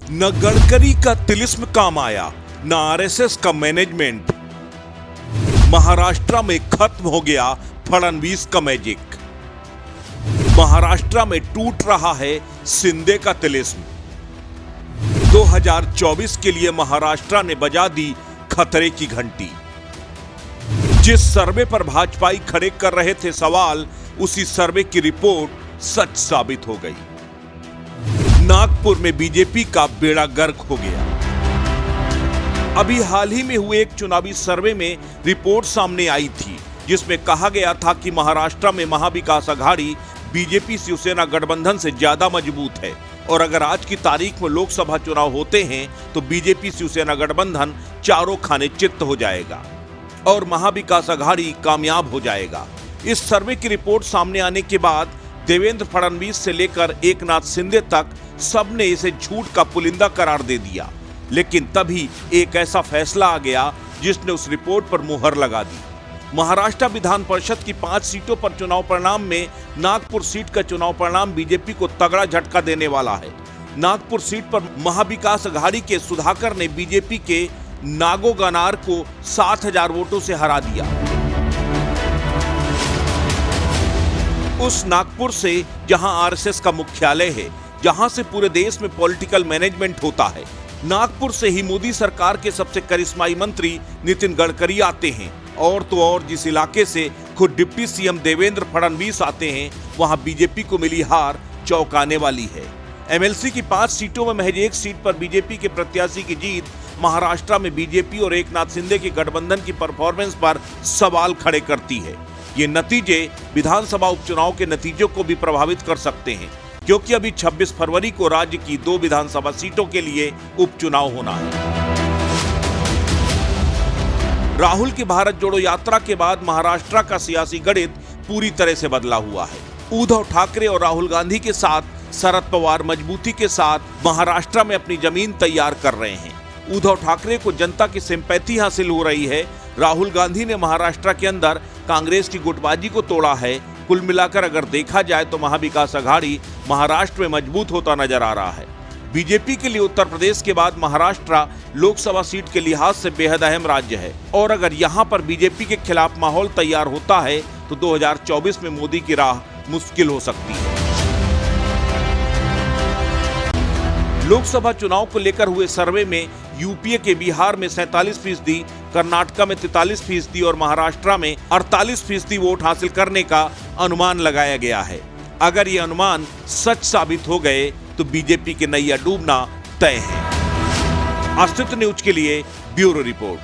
न गडकरी का तिलिस्म काम आया, न आरएसएस का मैनेजमेंट। महाराष्ट्र में खत्म हो गया फडणवीस का मैजिक। महाराष्ट्र में टूट रहा है शिंदे का तिलिस्म। 2024 के लिए महाराष्ट्र ने बजा दी खतरे की घंटी। जिस सर्वे पर भाजपाई खड़े कर रहे थे सवाल, उसी सर्वे की रिपोर्ट सच साबित हो गई। नागपुर में बीजेपी का बेड़ा गर्क हो गया। अभी हाल ही में हुए एक चुनावी सर्वे में रिपोर्ट सामने आई थी, जिसमें कहा गया था कि महाराष्ट्र में महाविकास आघाड़ी बीजेपी शिवसेना गठबंधन से ज्यादा मजबूत है और अगर आज की तारीख में लोकसभा चुनाव होते हैं तो बीजेपी शिवसेना गठबंधन चारों खाने चित्त हो जाएगा और महाविकास आघाड़ी कामयाब हो जाएगा। इस सर्वे की रिपोर्ट सामने आने के बाद देवेंद्र फडणवीस से लेकर एकनाथ शिंदे तक सबने इसे झूठ का पुलिंदा करार दे दिया। लेकिन तभी एक ऐसा फैसला आ गया जिसने उस रिपोर्ट पर मुहर लगा दी। महाराष्ट्र विधान परिषद की 5 सीटों पर चुनाव परिणाम में नागपुर सीट का चुनाव परिणाम बीजेपी को तगड़ा झटका देने वाला है। नागपुर सीट पर महाविकास आघाड़ी के सुधाकर ने बीजेपी के नागो गनार को 7,000 वोटों से हरा दिया। उस नागपुर से जहां आरएसएस का मुख्यालय है, जहां से पूरे देश में पॉलिटिकल मैनेजमेंट होता है, नागपुर से ही मोदी सरकार के सबसे करिश्माई मंत्री नितिन गडकरी आते हैं और तो और जिस इलाके से खुद डिप्टी सीएम देवेंद्र फडणवीस आते हैं, वहां बीजेपी को मिली हार चौंकाने वाली है। एमएलसी की 5 सीटों में महज एक सीट पर बीजेपी के प्रत्याशी की जीत महाराष्ट्र में बीजेपी और एकनाथ शिंदे के गठबंधन की परफॉर्मेंस पर सवाल खड़े करती है। ये नतीजे विधानसभा उपचुनाव के नतीजों को भी प्रभावित कर सकते हैं, क्योंकि अभी 26 फरवरी को राज्य की 2 विधानसभा सीटों के लिए उपचुनाव होना है। राहुल की भारत जोड़ो यात्रा के बाद महाराष्ट्र का सियासी गणित पूरी तरह से बदला हुआ है। उद्धव ठाकरे और राहुल गांधी के साथ शरद पवार मजबूती के साथ महाराष्ट्र में अपनी जमीन तैयार कर रहे हैं। उद्धव ठाकरे को जनता की सिंपैथी हासिल हो रही है। राहुल गांधी ने महाराष्ट्र के अंदर कांग्रेस की गुटबाजी को तोड़ा है। कुल मिलाकर अगर देखा जाए तो महाविकास आघाड़ी महाराष्ट्र में मजबूत होता नजर आ रहा है। बीजेपी के लिए उत्तर प्रदेश के बाद महाराष्ट्र लोकसभा सीट के लिहाज से बेहद अहम राज्य है और अगर यहां पर बीजेपी के खिलाफ माहौल तैयार होता है तो 2024 में मोदी की राह मुश्किल हो सकती है। लोकसभा चुनाव को लेकर हुए सर्वे में यूपीए के बिहार में 47%, कर्नाटक में 43% और महाराष्ट्र में 48% वोट हासिल करने का अनुमान लगाया गया है। अगर ये अनुमान सच साबित हो गए तो बीजेपी के नैया डूबना तय है। अस्तित्व न्यूज के लिए ब्यूरो रिपोर्ट।